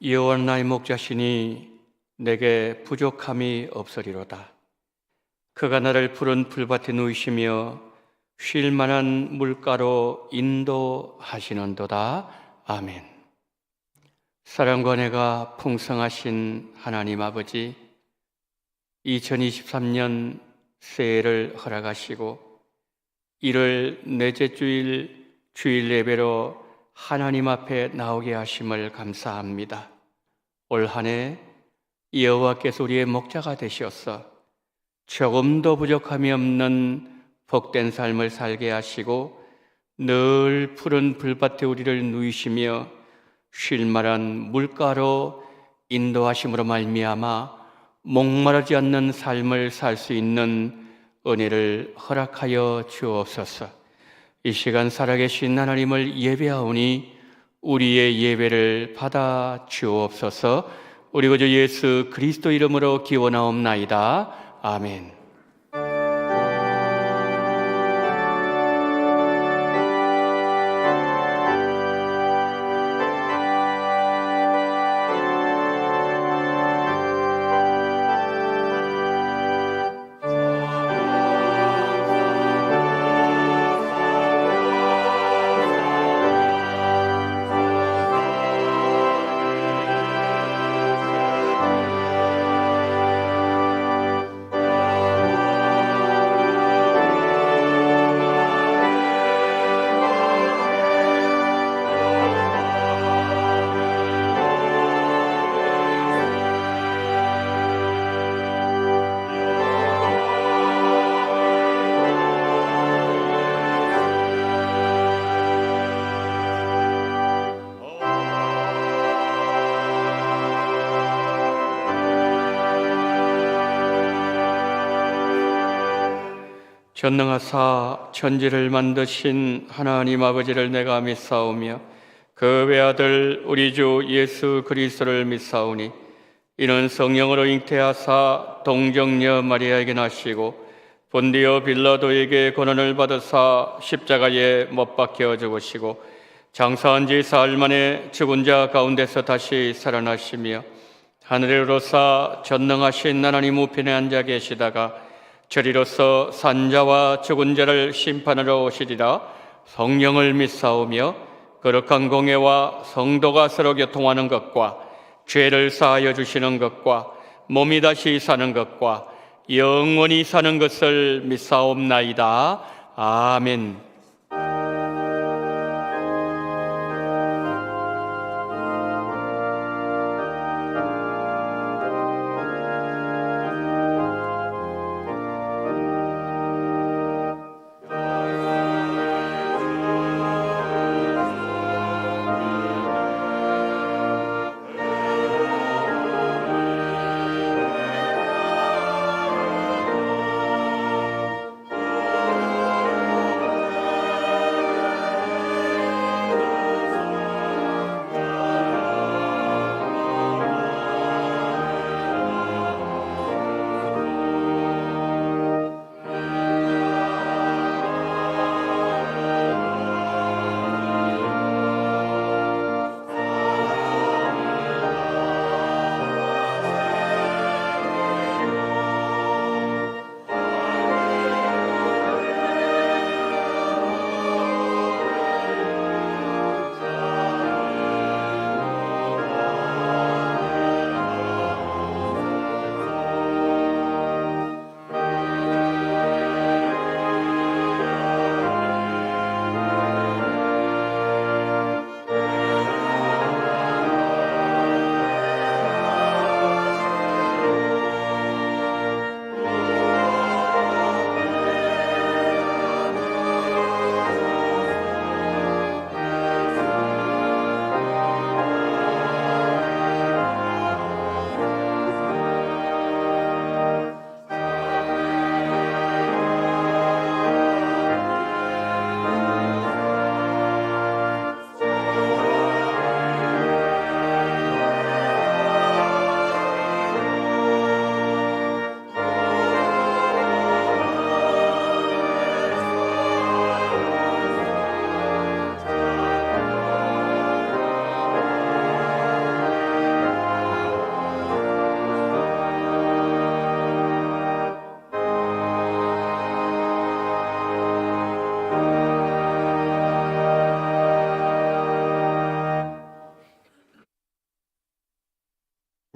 여호와 나의 목자시니 내게 부족함이 없으리로다. 그가 나를 푸른 풀밭에 누이시며 쉴 만한 물가로 인도하시는도다. 아멘. 사랑과 은혜가 풍성하신 하나님 아버지, 2023년 새해를 허락하시고 이를 넷째 주일 예배로 하나님 앞에 나오게 하심을 감사합니다. 올 한 해 여호와께서 우리의 목자가 되셔서 조금도 부족함이 없는 복된 삶을 살게 하시고 늘 푸른 풀밭에 우리를 누이시며 쉴 만한 물가로 인도하심으로 말미암아 목마르지 않는 삶을 살 수 있는 은혜를 허락하여 주옵소서. 이 시간 살아계신 하나님을 예배하오니 우리의 예배를 받아 주옵소서. 우리 구주 예수 그리스도 이름으로 기원하옵나이다. 아멘. 전능하사 천지를 만드신 하나님 아버지를 내가 믿사오며 그 외아들 우리 주 예수 그리스도를 믿사오니 이는 성령으로 잉태하사 동정녀 마리아에게 나시고 본디오 빌라도에게 고난을 받으사 십자가에 못 박혀 죽으시고 장사한 지 사흘 만에 죽은 자 가운데서 다시 살아나시며 하늘에 오르사 전능하신 하나님 우편에 앉아 계시다가 저리로서 산자와 죽은 자를 심판하러 오시리라. 성령을 믿사오며 거룩한 공예와 성도가 서로 교통하는 것과 죄를 사하여 주시는 것과 몸이 다시 사는 것과 영원히 사는 것을 믿사옵나이다. 아멘.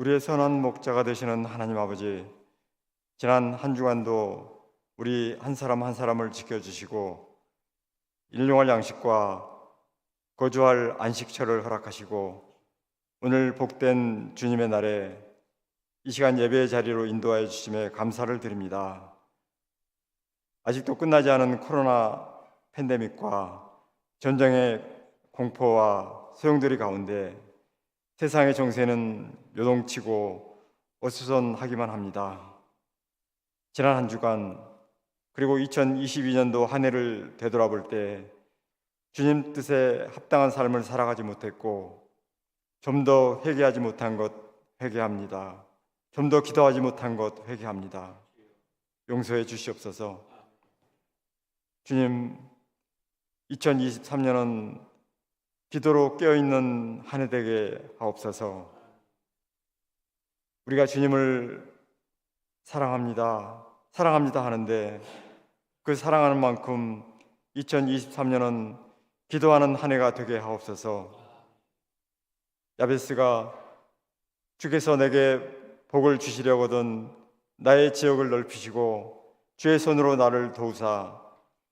우리의 선한 목자가 되시는 하나님 아버지, 지난 한 주간도 우리 한 사람 한 사람을 지켜주시고 일용할 양식과 거주할 안식처를 허락하시고 오늘 복된 주님의 날에 이 시간 예배의 자리로 인도하여 주심에 감사를 드립니다. 아직도 끝나지 않은 코로나 팬데믹과 전쟁의 공포와 소용돌이 가운데 세상의 정세는 요동치고 어수선하기만 합니다. 지난 한 주간 그리고 2022년도 한 해를 되돌아볼 때 주님 뜻에 합당한 삶을 살아가지 못했고 좀 더 회개하지 못한 것 회개합니다. 좀 더 기도하지 못한 것 회개합니다. 용서해 주시옵소서. 주님, 2023년은 기도로 깨어있는 한 해 되게 하옵소서. 우리가 주님을 사랑합니다 하는데 그 사랑하는 만큼 2023년은 기도하는 한 해가 되게 하옵소서. 야베스가 주께서 내게 복을 주시려거든 나의 지역을 넓히시고 주의 손으로 나를 도우사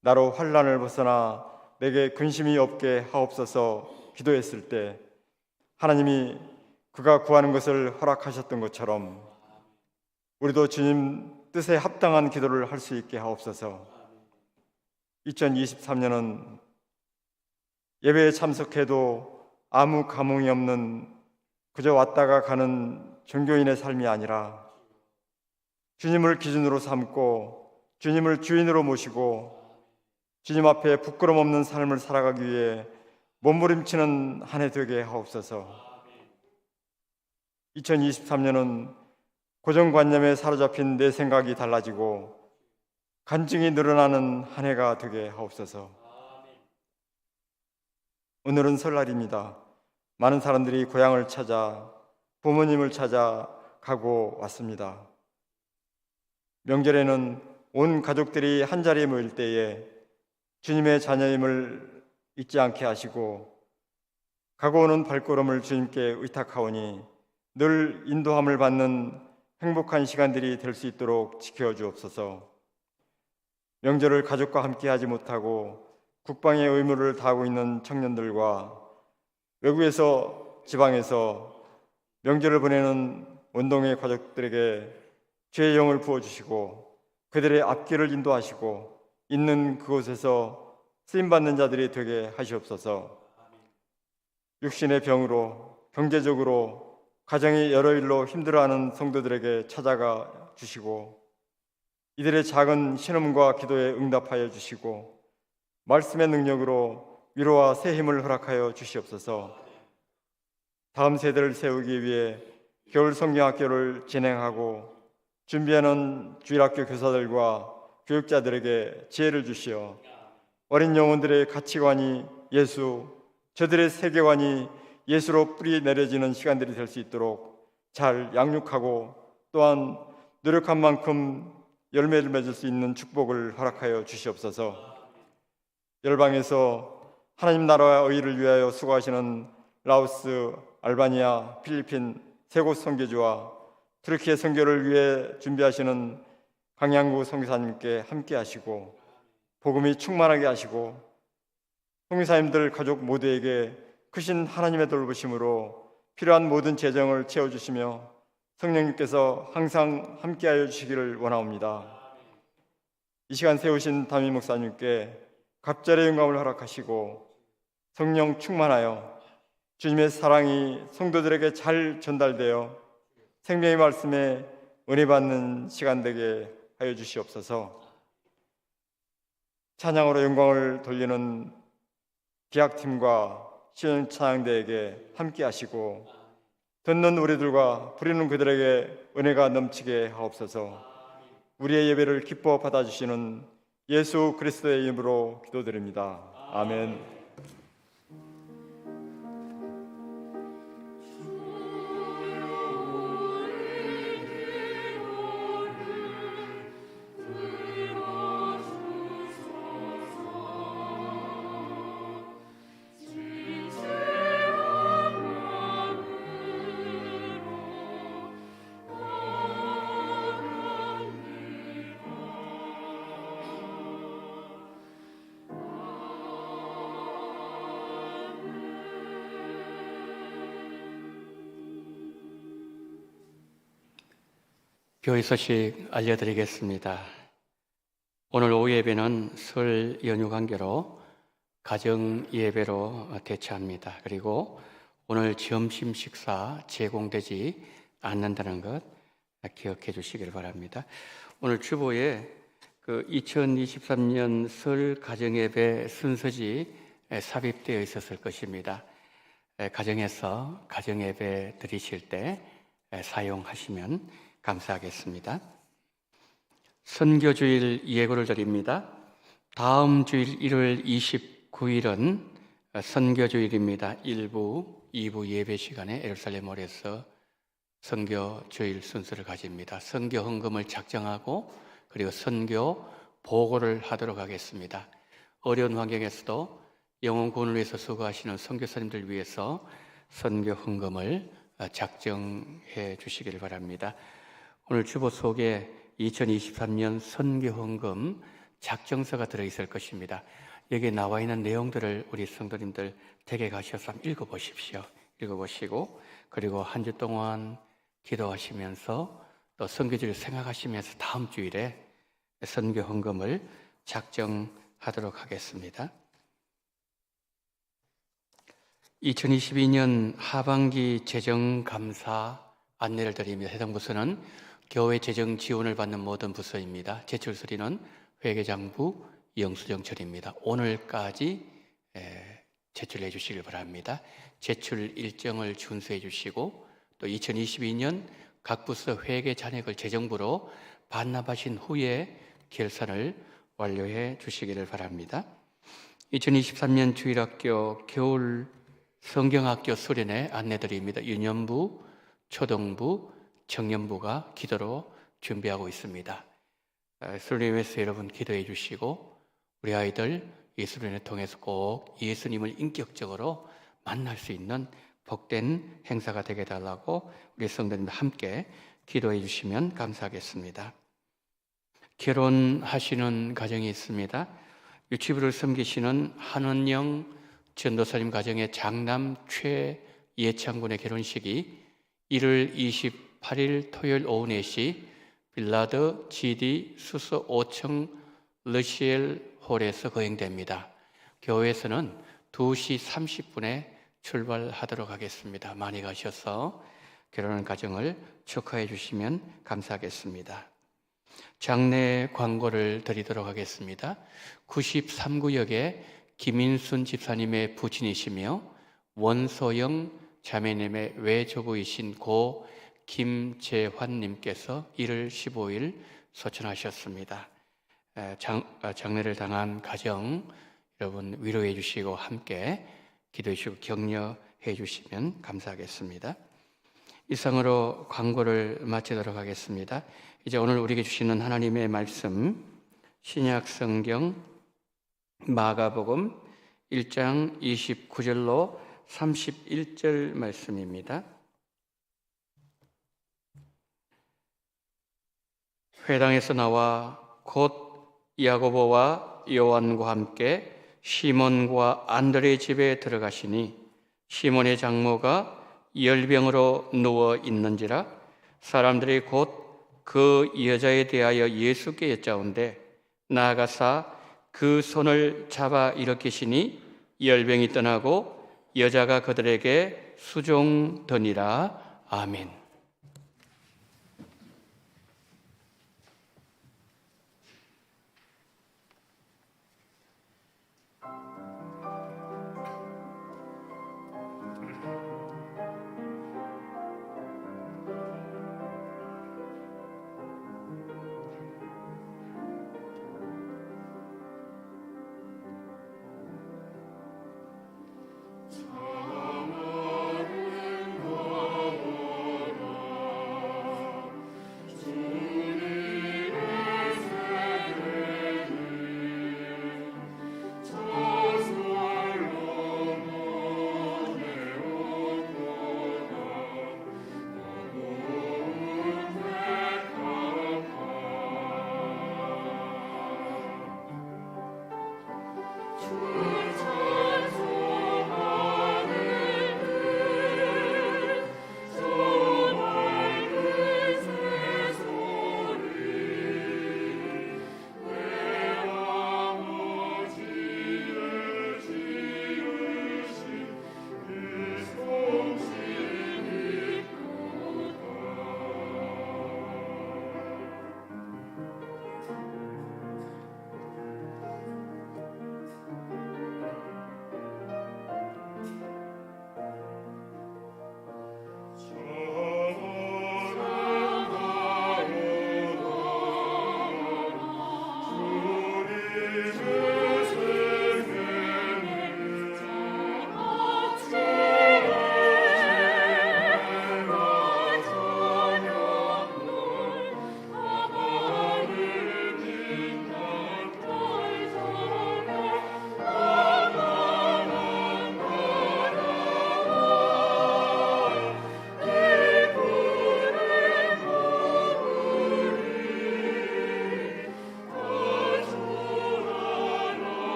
나로 환난을 벗어나 내게 근심이 없게 하옵소서 기도했을 때 하나님이 그가 구하는 것을 허락하셨던 것처럼 우리도 주님 뜻에 합당한 기도를 할 수 있게 하옵소서. 2023년은 예배에 참석해도 아무 감흥이 없는 그저 왔다가 가는 종교인의 삶이 아니라 주님을 기준으로 삼고 주님을 주인으로 모시고 주님 앞에 부끄럼 없는 삶을 살아가기 위해 몸부림치는 한 해 되게 하옵소서. 2023년은 고정관념에 사로잡힌 내 생각이 달라지고 간증이 늘어나는 한 해가 되게 하옵소서. 오늘은 설날입니다. 많은 사람들이 고향을 찾아 부모님을 찾아 가고 왔습니다. 명절에는 온 가족들이 한자리에 모일 때에 주님의 자녀임을 잊지 않게 하시고 가고 오는 발걸음을 주님께 의탁하오니 늘 인도함을 받는 행복한 시간들이 될 수 있도록 지켜주옵소서. 명절을 가족과 함께 하지 못하고 국방의 의무를 다하고 있는 청년들과 외국에서 지방에서 명절을 보내는 원동의 가족들에게 주의 영을 부어주시고 그들의 앞길을 인도하시고 있는 그곳에서 쓰임받는 자들이 되게 하시옵소서. 육신의 병으로 경제적으로 가정이 여러 일로 힘들어하는 성도들에게 찾아가 주시고 이들의 작은 신음과 기도에 응답하여 주시고 말씀의 능력으로 위로와 새 힘을 허락하여 주시옵소서. 다음 세대를 세우기 위해 겨울 성경학교를 진행하고 준비하는 주일학교 교사들과 교육자들에게 지혜를 주시어 어린 영혼들의 가치관이 예수, 저들의 세계관이 예수로 뿌리 내려지는 시간들이 될 수 있도록 잘 양육하고 또한 노력한 만큼 열매를 맺을 수 있는 축복을 허락하여 주시옵소서. 열방에서 하나님 나라와 의를 위하여 수고하시는 라오스, 알바니아, 필리핀 세 곳 선교주와 트르키예 선교를 위해 준비하시는 강양구 선교사님께 함께 하시고 복음이 충만하게 하시고 선교사님들 가족 모두에게 크신 하나님의 돌보심으로 필요한 모든 재정을 채워주시며 성령님께서 항상 함께하여 주시기를 원하옵니다. 이 시간 세우신 담임 목사님께 갑절의 영광을 허락하시고 성령 충만하여 주님의 사랑이 성도들에게 잘 전달되어 생명의 말씀에 은혜 받는 시간 되게 하여 주시옵소서. 찬양으로 영광을 돌리는 기악팀과 시연찬양대에게 함께 하시고 듣는 우리들과 부리는 그들에게 은혜가 넘치게 하옵소서. 우리의 예배를 기뻐 받아주시는 예수 그리스도의 이름으로 기도드립니다. 아멘. 교회 소식 알려드리겠습니다. 오늘 오후 예배는 설 연휴 관계로 가정 예배로 대체합니다. 그리고 오늘 점심 식사 제공되지 않는다는 것 기억해 주시길 바랍니다. 오늘 주보에 2023년 설 가정 예배 순서지 삽입되어 있었을 것입니다. 가정에서 가정 예배 드리실 때 사용하시면 감사하겠습니다. 선교주일 예고를 드립니다. 다음 주일 1월 29일은 선교주일입니다. 1부, 2부 예배 시간에 예루살렘홀에서 선교주일 순서를 가집니다. 선교 헌금을 작정하고 그리고 선교 보고를 하도록 하겠습니다. 어려운 환경에서도 영혼 구원을 위해서 수고하시는 선교사님들 위해서 선교 헌금을 작정해 주시기를 바랍니다. 오늘 주보 속에 2023년 선교 헌금 작정서가 들어있을 것입니다. 여기에 나와 있는 내용들을 우리 성도님들 댁에 가셔서 한번 읽어보십시오. 읽어보시고 그리고 한 주 동안 기도하시면서 또 선교주를 생각하시면서 다음 주일에 선교 헌금을 작정하도록 하겠습니다. 2022년 하반기 재정감사 안내를 드립니다. 해당 부서는 교회 재정 지원을 받는 모든 부서입니다. 제출 서류는 회계장부 영수증처리입니다. 오늘까지 제출해 주시길 바랍니다. 제출 일정을 준수해 주시고 또 2022년 각 부서 회계 잔액을 재정부로 반납하신 후에 결산을 완료해 주시기를 바랍니다. 2023년 주일학교 겨울 성경학교 수련회 안내드립니다. 유년부, 초등부, 청년부가 기도로 준비하고 있습니다. 수련회에서 여러분 기도해 주시고 우리 아이들 이 수련회 통해서 꼭 예수님을 인격적으로 만날 수 있는 복된 행사가 되게 해달라고 우리 성도님들 함께 기도해 주시면 감사하겠습니다. 결혼하시는 가정이 있습니다. 유치부를 섬기시는 한원영 전도사님 가정의 장남 최예창군의 결혼식이 1월 28일 토요일 오후 4시 빌라드 GD 수서 5층 러시엘 홀에서 거행됩니다. 교회에서는 2시 30분에 출발하도록 하겠습니다. 많이 가셔서 결혼한 가정을 축하해 주시면 감사하겠습니다. 장례 광고를 드리도록 하겠습니다. 93구역에 김인순 집사님의 부친이시며 원소영 자매님의 외조부이신 고 김재환님께서 1월 15일 소천하셨습니다. 장례를 당한 가정 여러분 위로해 주시고 함께 기도해 주시고 격려해 주시면 감사하겠습니다. 이상으로 광고를 마치도록 하겠습니다. 이제 오늘 우리에게 주시는 하나님의 말씀 신약 성경 마가복음 1장 29절로 31절 말씀입니다. 회당에서 나와 곧 야고보와 요한과 함께 시몬과 안드레의 집에 들어가시니 시몬의 장모가 열병으로 누워 있는지라 사람들이 곧 그 여자에 대하여 예수께 여짜온대 나아가사 그 손을 잡아 일으키시니 열병이 떠나고 여자가 그들에게 수종더니라. 아멘.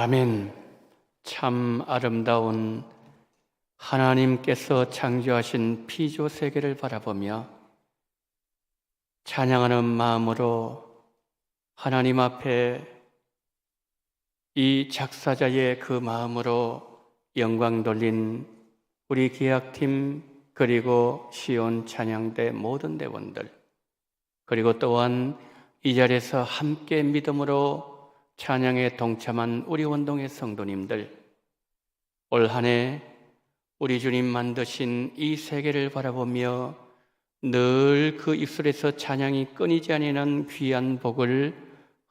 아멘. 참 아름다운 하나님께서 창조하신 피조 세계를 바라보며 찬양하는 마음으로 하나님 앞에 이 작사자의 그 마음으로 영광 돌린 우리 기악팀 그리고 시온 찬양대 모든 대원들, 그리고 또한 이 자리에서 함께 믿음으로 찬양에 동참한 우리 원동의 성도님들, 올 한 해 우리 주님 만드신 이 세계를 바라보며 늘 그 입술에서 찬양이 끊이지 아니하는 귀한 복을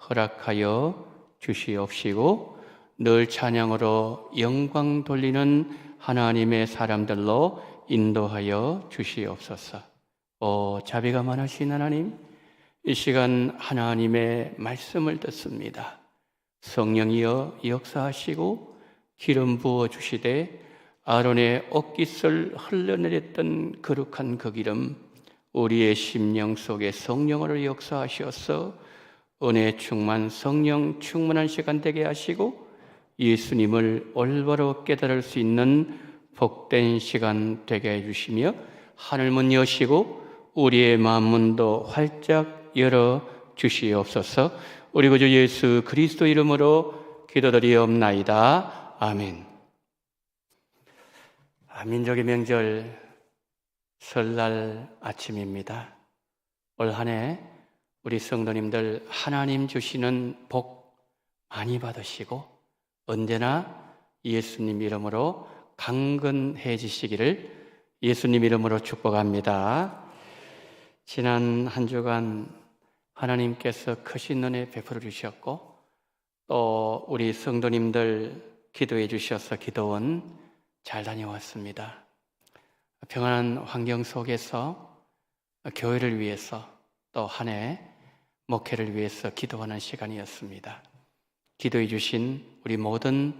허락하여 주시옵시고, 늘 찬양으로 영광 돌리는 하나님의 사람들로 인도하여 주시옵소서. 오 자비가 많으신 하나님, 이 시간 하나님의 말씀을 듣습니다. 성령이여 역사하시고 기름 부어 주시되 아론의 옷깃을 흘러내렸던 거룩한 그 기름, 우리의 심령 속에 성령으로 역사하셔서 은혜 충만 성령 충만한 시간 되게 하시고 예수님을 올바로 깨달을 수 있는 복된 시간 되게 해주시며 하늘문 여시고 우리의 마음문도 활짝 열어 주시옵소서. 우리 구주 예수 그리스도 이름으로 기도드리옵나이다. 아멘. 민족의 명절 설날 아침입니다. 올 한 해 우리 성도님들 하나님 주시는 복 많이 받으시고 언제나 예수님 이름으로 강건해지시기를 예수님 이름으로 축복합니다. 지난 한 주간 하나님께서 크신 은혜 베풀어 주셨고 또 우리 성도님들 기도해 주셔서 기도원 잘 다녀왔습니다. 평안한 환경 속에서 교회를 위해서 또 한 해 목회를 위해서 기도하는 시간이었습니다. 기도해 주신 우리 모든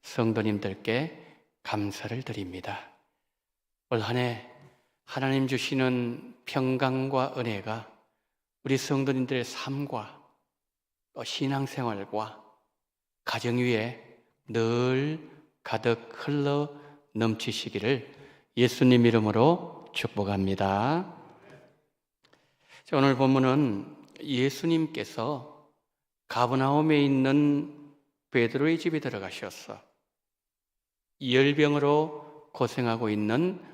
성도님들께 감사를 드립니다. 올 한 해 하나님 주시는 평강과 은혜가 우리 성도님들의 삶과 또 신앙생활과 가정 위에 늘 가득 흘러 넘치시기를 예수님 이름으로 축복합니다. 오늘 본문은 예수님께서 가버나움에 있는 베드로의 집에 들어가셔서 열병으로 고생하고 있는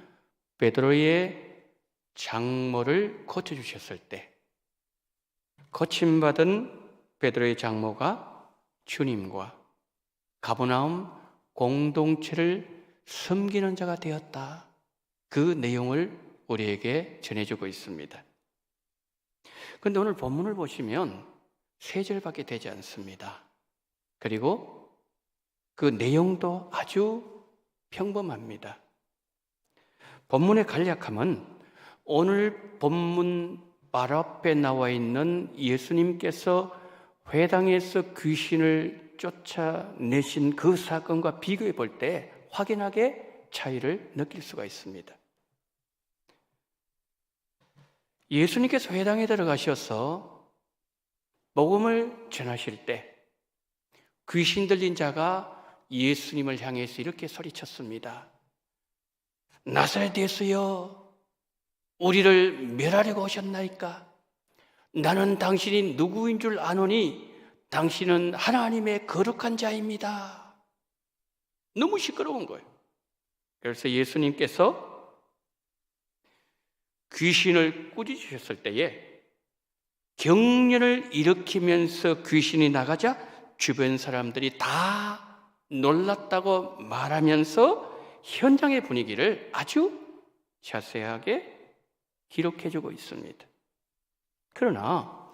베드로의 장모를 고쳐주셨을 때 고침받은 베드로의 장모가 주님과 가버나움 공동체를 섬기는 자가 되었다. 그 내용을 우리에게 전해주고 있습니다. 그런데 오늘 본문을 보시면 세 절밖에 되지 않습니다. 그리고 그 내용도 아주 평범합니다. 본문의 간략함은 오늘 본문 바로 앞에 나와 있는 예수님께서 회당에서 귀신을 쫓아내신 그 사건과 비교해 볼 때 확연하게 차이를 느낄 수가 있습니다. 예수님께서 회당에 들어가셔서 복음을 전하실 때 귀신 들린 자가 예수님을 향해서 이렇게 소리쳤습니다. 나사렛 예수여, 우리를 멸하려고 오셨나이까? 나는 당신이 누구인 줄 아노니 당신은 하나님의 거룩한 자입니다. 너무 시끄러운 거예요. 그래서 예수님께서 귀신을 꾸짖으셨을 때에 경련을 일으키면서 귀신이 나가자 주변 사람들이 다 놀랐다고 말하면서 현장의 분위기를 아주 자세하게 기록해주고 있습니다. 그러나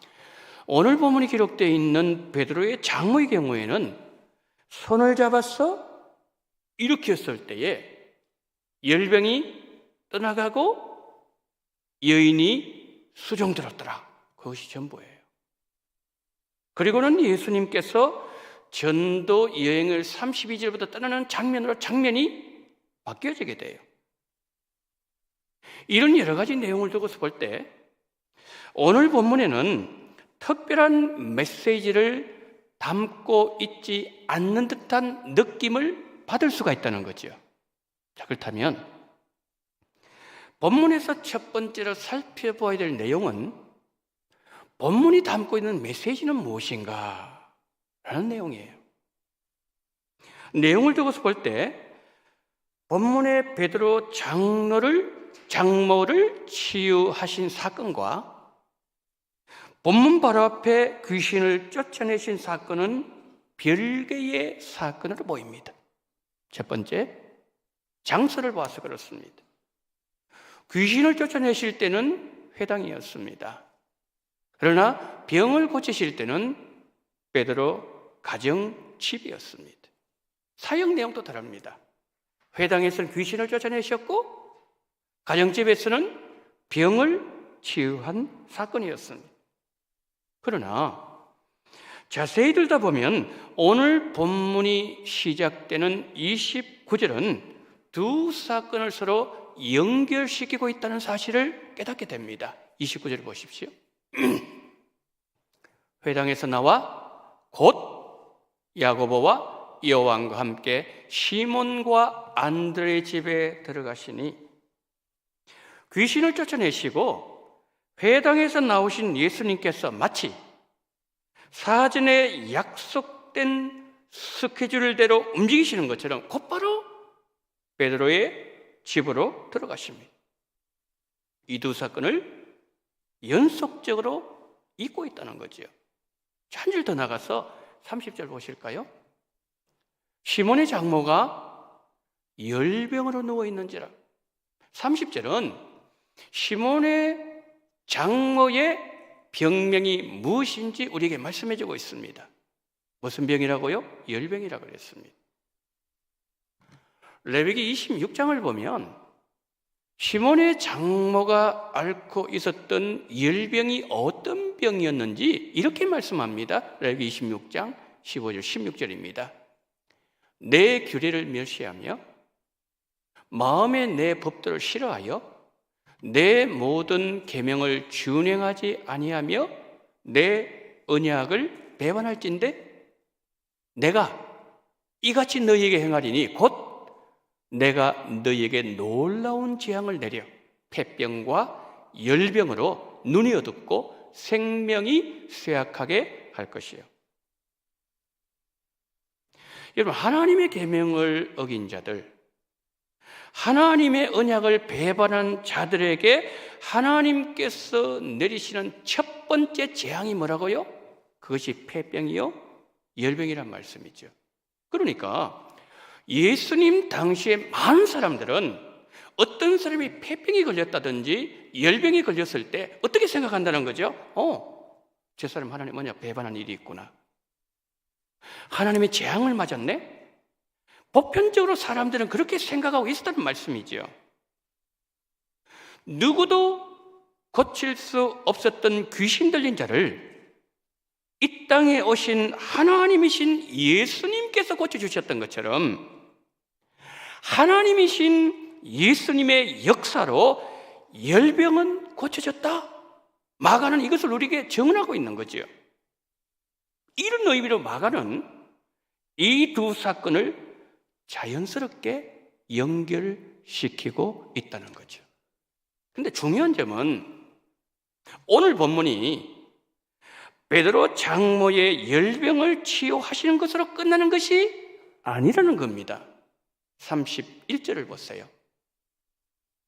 오늘 본문이 기록되어 있는 베드로의 장모의 경우에는 손을 잡아서 일으켰을 때에 열병이 떠나가고 여인이 수종들었더라. 그것이 전부예요. 그리고는 예수님께서 전도 여행을 32절부터 떠나는 장면이 바뀌어지게 돼요. 이런 여러 가지 내용을 두고서 볼 때 오늘 본문에는 특별한 메시지를 담고 있지 않는 듯한 느낌을 받을 수가 있다는 거죠. 자, 그렇다면 본문에서 첫 번째로 살펴보아야 될 내용은 본문이 담고 있는 메시지는 무엇인가? 라는 내용이에요. 내용을 두고서 볼 때 본문의 베드로 장모를 치유하신 사건과 본문 바로 앞에 귀신을 쫓아내신 사건은 별개의 사건으로 보입니다. 첫 번째, 장소를 봐서 그렇습니다. 귀신을 쫓아내실 때는 회당이었습니다. 그러나 병을 고치실 때는 베드로 가정집이었습니다. 사역 내용도 다릅니다. 회당에서는 귀신을 쫓아내셨고 가정집에서는 병을 치유한 사건이었습니다. 그러나 자세히 들다 보면 오늘 본문이 시작되는 29절은 두 사건을 서로 연결시키고 있다는 사실을 깨닫게 됩니다. 29절을 보십시오. 회당에서 나와 곧 야고보와 요한과 함께 시몬과 안드레의 집에 들어가시니 귀신을 쫓아내시고 회당에서 나오신 예수님께서 마치 사전에 약속된 스케줄대로 움직이시는 것처럼 곧바로 베드로의 집으로 들어가십니다. 이 두 사건을 연속적으로 잇고 있다는 거죠. 한 줄 더 나가서 30절 보실까요? 시몬의 장모가 열병으로 누워 있는지라. 30절은 시몬의 장모의 병명이 무엇인지 우리에게 말씀해 주고 있습니다. 무슨 병이라고요? 열병이라고 그랬습니다. 레위기 26장을 보면 시몬의 장모가 앓고 있었던 열병이 어떤 병이었는지 이렇게 말씀합니다. 레위기 26장 15절 16절입니다. 내 규례를 멸시하며 마음에 내 법도를 싫어하여 내 모든 계명을 준행하지 아니하며 내 언약을 배반할진대 내가 이같이 너희에게 행하리니 곧 내가 너희에게 놀라운 재앙을 내려 폐병과 열병으로 눈이 어둡고 생명이 쇠약하게 할 것이요. 여러분, 하나님의 계명을 어긴 자들, 하나님의 언약을 배반한 자들에게 하나님께서 내리시는 첫 번째 재앙이 뭐라고요? 그것이 폐병이요 열병이란 말씀이죠. 그러니까 예수님 당시에 많은 사람들은 어떤 사람이 폐병이 걸렸다든지 열병이 걸렸을 때 어떻게 생각한다는 거죠? 저 사람 하나님 언약 배반한 일이 있구나. 하나님의 재앙을 맞았네? 보편적으로 사람들은 그렇게 생각하고 있었다는 말씀이죠. 누구도 고칠 수 없었던 귀신 들린 자를 이 땅에 오신 하나님이신 예수님께서 고쳐주셨던 것처럼 하나님이신 예수님의 역사로 열병은 고쳐졌다. 마가는 이것을 우리에게 증언하고 있는 거죠. 이런 의미로 마가는 이 두 사건을 자연스럽게 연결시키고 있다는 거죠. 그런데 중요한 점은 오늘 본문이 베드로 장모의 열병을 치유하시는 것으로 끝나는 것이 아니라는 겁니다. 31절을 보세요.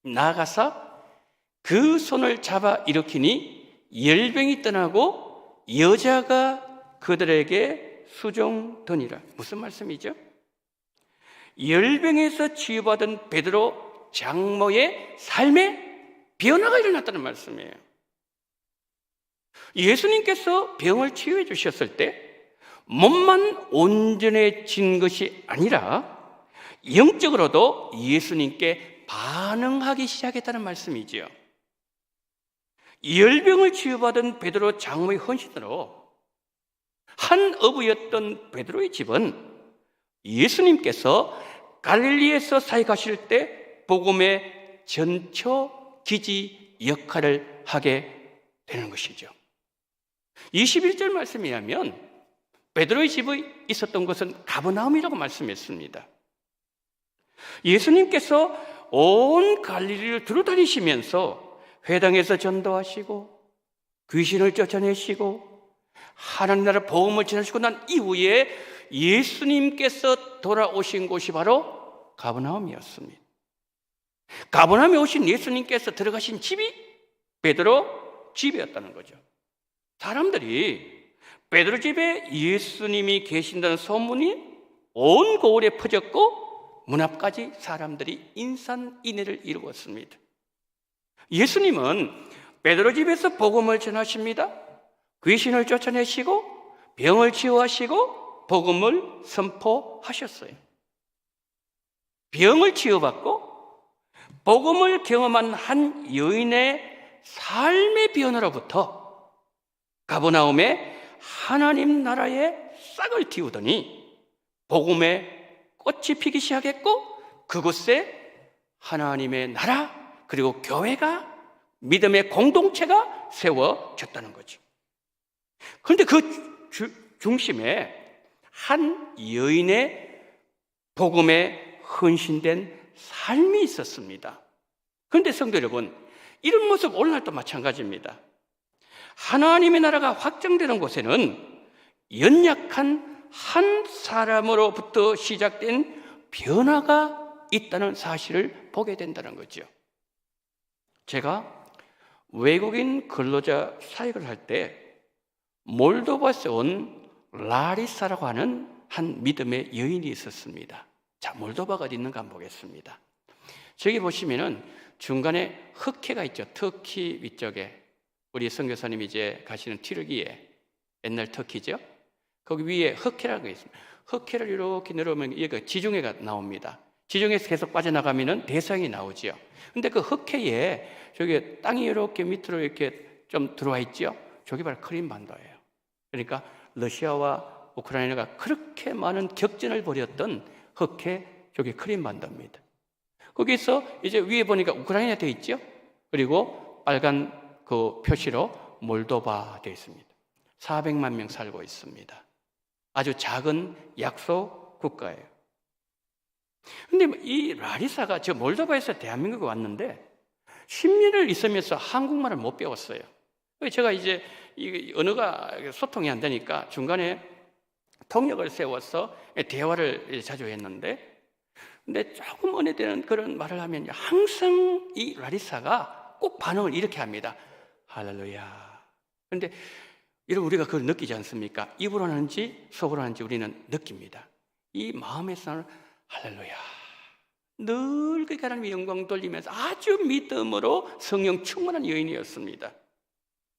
나아가서 그 손을 잡아 일으키니 열병이 떠나고 여자가 그들에게 수종되니라. 무슨 말씀이죠? 열병에서 치유받은 베드로 장모의 삶에 변화가 일어났다는 말씀이에요. 예수님께서 병을 치유해 주셨을 때 몸만 온전해진 것이 아니라 영적으로도 예수님께 반응하기 시작했다는 말씀이지요. 열병을 치유받은 베드로 장모의 헌신으로 한 어부였던 베드로의 집은 예수님께서 갈릴리에서 사역하실 때 복음의 전초 기지 역할을 하게 되는 것이죠. 21절 말씀에 하면 베드로의 집에 있었던 것은 가버나움이라고 말씀했습니다. 예수님께서 온 갈릴리를 두루다니시면서 회당에서 전도하시고 귀신을 쫓아내시고 하나님 나라 복음을 전하시고 난 이후에 예수님께서 돌아오신 곳이 바로 가버나움이었습니다. 가버나움에 오신 예수님께서 들어가신 집이 베드로 집이었다는 거죠. 사람들이 베드로 집에 예수님이 계신다는 소문이 온 고을에 퍼졌고 문 앞까지 사람들이 인산인해를 이루었습니다. 예수님은 베드로 집에서 복음을 전하십니다. 귀신을 쫓아내시고 병을 치유하시고 복음을 선포하셨어요. 병을 치유받고 복음을 경험한 한 여인의 삶의 변화로부터 가버나움에 하나님 나라의 싹을 틔우더니 복음의 꽃이 피기 시작했고 그곳에 하나님의 나라 그리고 교회가 믿음의 공동체가 세워졌다는 거죠. 그런데 그 중심에 한 여인의 복음에 헌신된 삶이 있었습니다. 그런데 성도 여러분, 이런 모습 오늘날도 마찬가지입니다. 하나님의 나라가 확정되는 곳에는 연약한 한 사람으로부터 시작된 변화가 있다는 사실을 보게 된다는 거죠. 제가 외국인 근로자 사역을 할 때 몰도바에서 온 라리사라고 하는 한 믿음의 여인이 있었습니다. 자, 몰도바가 어디 있는가 한번 보겠습니다. 저기 보시면은 중간에 흑해가 있죠. 터키 위쪽에 우리 선교사님이 이제 가시는 튀르기에 옛날 터키죠. 거기 위에 흑해라고 있습니다. 흑해를 이렇게 내려오면 여기가 지중해가 나옵니다. 지중해에서 계속 빠져나가면은 대서양이 나오지요. 근데 그 흑해에 저기 땅이 이렇게 밑으로 이렇게 좀 들어와 있죠. 저기 바로 크림반도예요. 그러니까 러시아와 우크라이나가 그렇게 많은 격전을 벌였던 흑해 저기 크림반도입니다. 거기서 이제 위에 보니까 우크라이나 되어 있죠. 그리고 빨간 그 표시로 몰도바 되어 있습니다. 400만 명 살고 있습니다. 아주 작은 약소 국가예요. 근데 이 라리사가 저 몰도바에서 대한민국에 왔는데 10년을 있으면서 한국말을 못 배웠어요. 제가 이제 이 언어가 소통이 안 되니까 중간에 통역을 세워서 대화를 자주 했는데, 근데 조금 은혜되는 그런 말을 하면 항상 이 라리사가 꼭 반응을 이렇게 합니다. 할렐루야. 그런데 이런 우리가 그걸 느끼지 않습니까? 입으로 하는지 속으로 하는지 우리는 느낍니다. 이 마음에서는 할렐루야. 늘 그 하나님의 영광 돌리면서 아주 믿음으로 성령 충만한 여인이었습니다.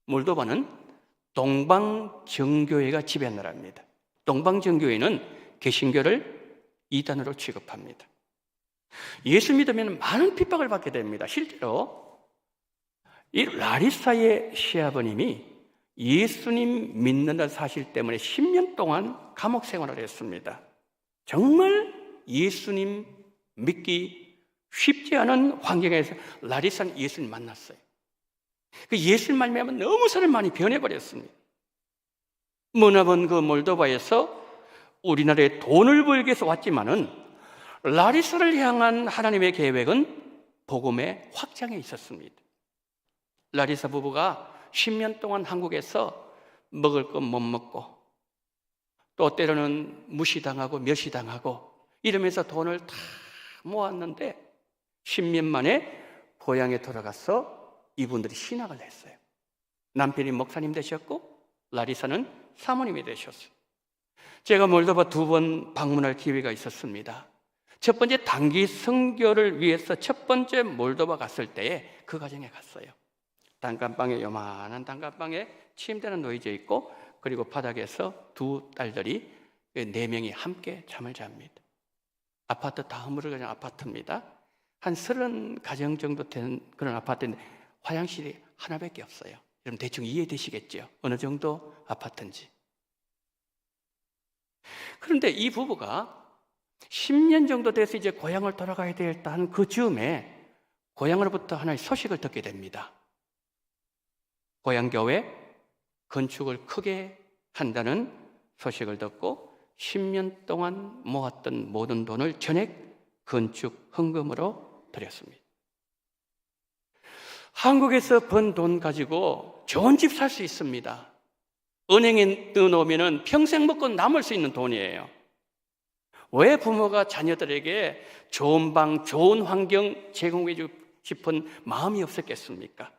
몰도바는 동방정교회가 지배한 나라입니다. 동방정교회는 개신교를 이단으로 취급합니다. 예수 믿으면 많은 핍박을 받게 됩니다. 실제로 이 라리사의 시아버님이 예수님 믿는다는 사실 때문에 10년 동안 감옥 생활을 했습니다. 정말 예수님 믿기 쉽지 않은 환경에서 라리사는 예수님 만났어요. 그 예수님 말미암아 너무 사람 많이 변해버렸습니다. 머나먼 그 몰도바에서 우리나라에 돈을 벌기 위해서 왔지만은 라리사를 향한 하나님의 계획은 복음의 확장에 있었습니다. 라리사 부부가 10년 동안 한국에서 먹을 것 못 먹고 또 때로는 무시당하고 멸시당하고 이러면서 돈을 다 모았는데 10년 만에 고향에 돌아가서 이분들이 신학을 했어요. 남편이 목사님 되셨고 라리사는 사모님이 되셨어요. 제가 몰도바 2번 방문할 기회가 있었습니다. 첫 번째 단기 선교를 위해서 첫 번째 몰도바 갔을 때에 그 가정에 갔어요. 단칸방에 요만한 단칸방에 침대는 놓여져 있고 그리고 바닥에서 2 딸들이 4명이 함께 잠을 잡니다. 아파트 다 허물어진 아파트입니다. 한 30가정 정도 되는 그런 아파트인데 화장실이 하나밖에 없어요. 여러분 대충 이해되시겠죠? 어느 정도 아파트인지. 그런데 이 부부가 10년 정도 돼서 이제 고향을 돌아가야 되겠다는 그 즈음에 고향으로부터 하나의 소식을 듣게 됩니다. 고향교회 건축을 크게 한다는 소식을 듣고 10년 동안 모았던 모든 돈을 전액 건축 헌금으로 드렸습니다. 한국에서 번 돈 가지고 좋은 집 살 수 있습니다. 은행에 넣어놓으면 평생 먹고 남을 수 있는 돈이에요. 왜 부모가 자녀들에게 좋은 방, 좋은 환경 제공해 주고 싶은 마음이 없었겠습니까?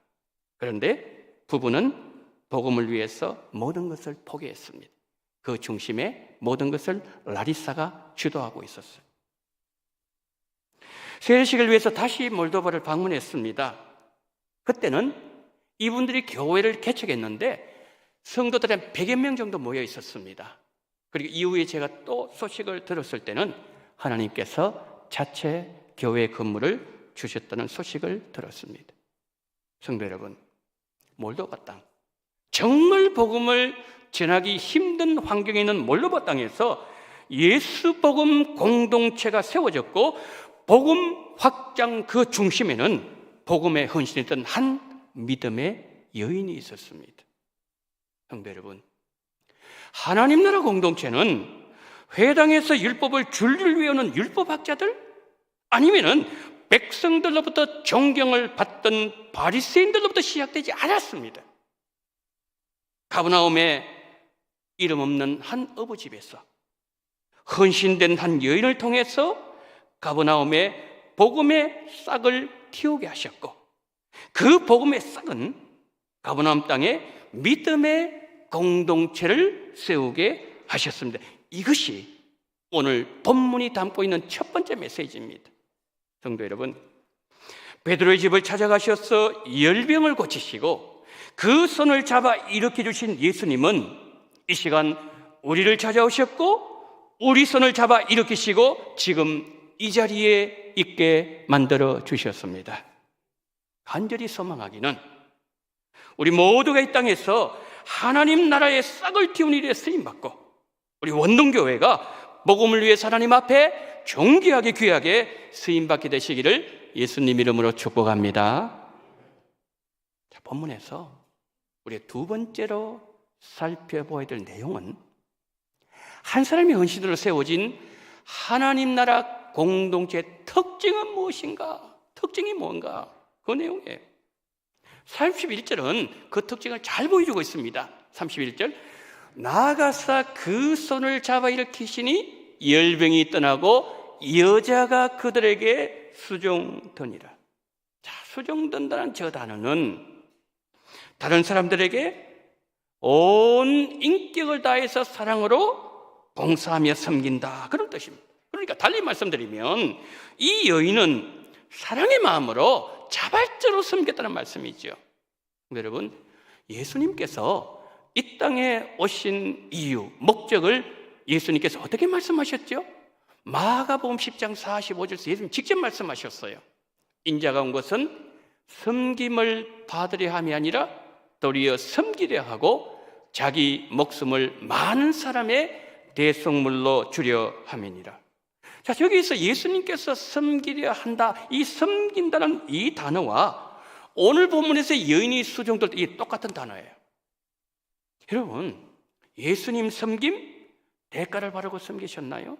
그런데 부부는 복음을 위해서 모든 것을 포기했습니다. 그 중심에 모든 것을 라리사가 주도하고 있었어요. 세례식을 위해서 다시 몰도바를 방문했습니다. 그때는 이분들이 교회를 개척했는데 성도들이 한 100여 명 정도 모여 있었습니다. 그리고 이후에 제가 또 소식을 들었을 때는 하나님께서 자체 교회 건물을 주셨다는 소식을 들었습니다. 성도 여러분, 몰도바 땅, 정말 복음을 전하기 힘든 환경에 있는 몰도바 땅에서 예수 복음 공동체가 세워졌고 복음 확장 그 중심에는 복음에 헌신했던 한 믿음의 여인이 있었습니다. 성도 여러분, 하나님 나라 공동체는 회당에서 율법을 줄줄 외우는 율법학자들 아니면은 백성들로부터 존경을 받던 바리새인들로부터 시작되지 않았습니다. 가버나움에 이름 없는 한 어부집에서 헌신된 한 여인을 통해서 가버나움에 복음의 싹을 틔우게 하셨고 그 복음의 싹은 가버나움 땅에 믿음의 공동체를 세우게 하셨습니다. 이것이 오늘 본문이 담고 있는 첫 번째 메시지입니다. 성도 여러분, 베드로의 집을 찾아가셔서 열병을 고치시고 그 손을 잡아 일으켜 주신 예수님은 이 시간 우리를 찾아오셨고 우리 손을 잡아 일으키시고 지금 이 자리에 있게 만들어 주셨습니다. 간절히 소망하기는 우리 모두가 이 땅에서 하나님 나라의 싹을 틔우는 일에 쓰임받고 우리 원동교회가 복음을 위해서 하나님 앞에 존귀하게 귀하게 쓰임받게 되시기를 예수님 이름으로 축복합니다. 자, 본문에서 우리 두 번째로 살펴보아야 될 내용은 한 사람의 헌신으로 세워진 하나님 나라 공동체의 특징은 무엇인가? 특징이 뭔가? 그 내용이에요. 31절은 그 특징을 잘 보여주고 있습니다. 31절, 나아가사 그 손을 잡아 일으키시니 열병이 떠나고 여자가 그들에게 수종드니라. 자, 수종든다는 저 단어는 다른 사람들에게 온 인격을 다해서 사랑으로 봉사하며 섬긴다, 그런 뜻입니다. 그러니까 달리 말씀드리면 이 여인은 사랑의 마음으로 자발적으로 섬겼다는 말씀이죠. 여러분, 예수님께서 이 땅에 오신 이유, 목적을 예수님께서 어떻게 말씀하셨죠? 마가복음 10장 45절에서 예수님 직접 말씀하셨어요. 인자가 온 것은 섬김을 받으려 함이 아니라 도리어 섬기려 하고 자기 목숨을 많은 사람의 대속물로 주려 함이니라. 자, 여기서 예수님께서 섬기려 한다, 이 섬긴다는 이 단어와 오늘 본문에서 여인이 수종될 때 이 똑같은 단어예요. 여러분, 예수님 섬김 대가를 바라고 섬기셨나요?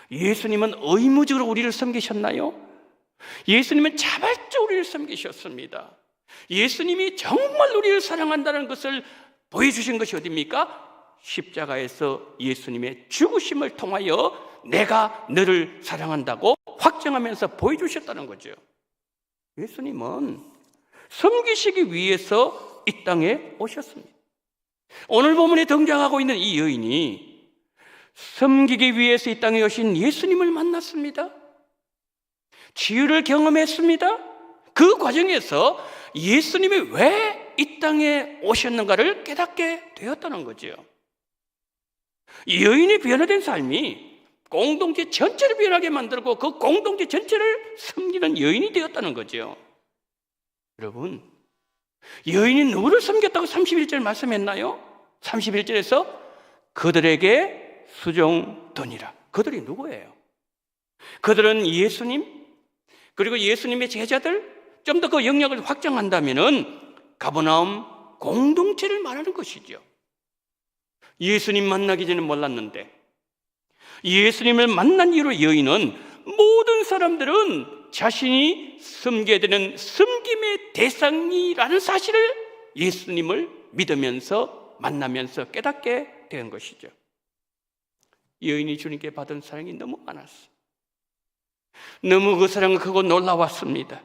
예수님은 의무적으로 우리를 섬기셨나요? 예수님은 자발적으로 우리를 섬기셨습니다. 예수님이 정말 우리를 사랑한다는 것을 보여주신 것이 어디입니까? 십자가에서 예수님의 죽으심을 통하여 내가 너를 사랑한다고 확정하면서 보여주셨다는 거죠. 예수님은 섬기시기 위해서 이 땅에 오셨습니다. 오늘 본문에 등장하고 있는 이 여인이 섬기기 위해서 이 땅에 오신 예수님을 만났습니다. 치유를 경험했습니다. 그 과정에서 예수님이 왜 이 땅에 오셨는가를 깨닫게 되었다는 거죠. 이 여인이 변화된 삶이 공동체 전체를 변하게 만들고 그 공동체 전체를 섬기는 여인이 되었다는 거죠. 여러분, 여인이 누구를 섬겼다고 31절 말씀했나요? 31절에서 그들에게 수종드니라. 그들이 누구예요? 그들은 예수님, 그리고 예수님의 제자들, 좀 더 그 영역을 확장한다면은 가버나움 공동체를 말하는 것이죠. 예수님 만나기 전에 몰랐는데 예수님을 만난 이후로 여인은 모든 사람들은 자신이 섬겨야 되는 섬김의 대상이라는 사실을 예수님을 믿으면서 만나면서 깨닫게 된 것이죠. 여인이 주님께 받은 사랑이 너무 많았어요. 너무 그 사랑은 크고 놀라웠습니다.